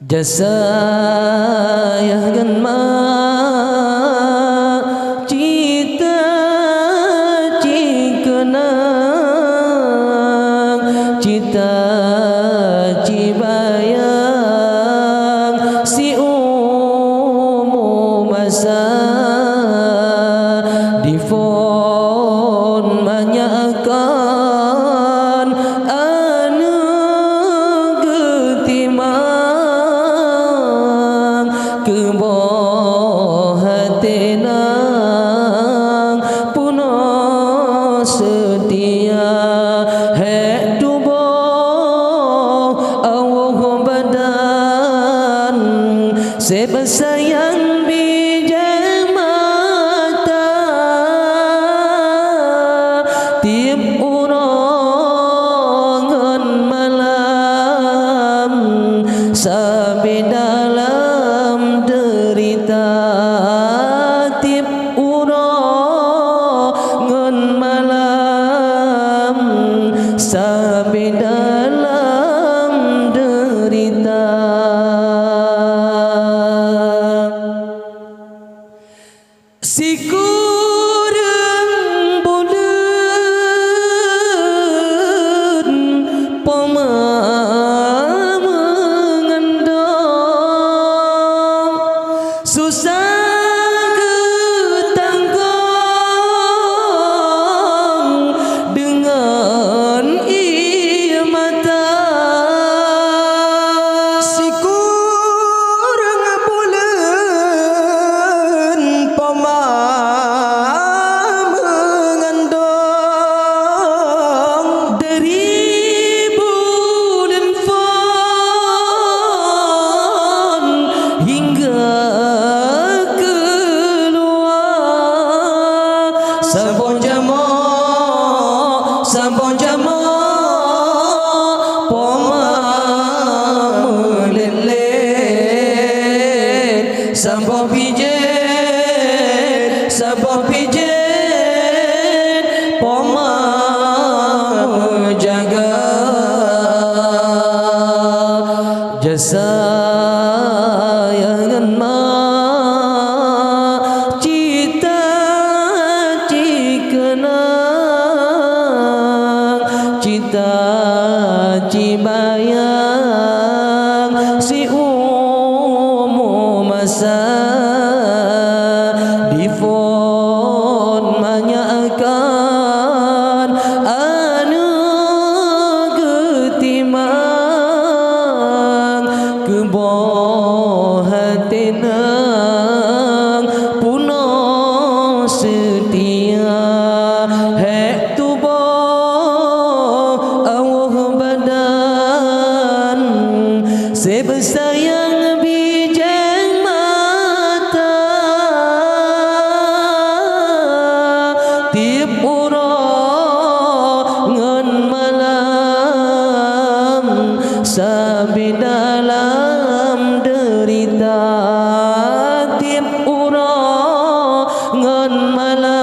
Jasayahkan cita cikenang cita cibayang si umum masa difon manyakan anu getimang keboh hatenang puno setia hek tubuh Allah badan sebesayang bijak mata tiap urangan malam sampai dalam derita tiap urangan malam sampai dalam derita. Sikurang bulan poma mengandung susah ketanggung dengan ia mata. Sikurang bulan poma mengandung Dari bulan fon hingga keluar sampun jamo poma melelet sampun pijet poma jaga jasayahkan cita cikenang cita cibayang si umum masa difon manyakan anu getimang keboh hatenang puno setia hek tubuh Allah badan sebesayang bijak mata tiap urangan malam sampai dalam derita tiap urangan malam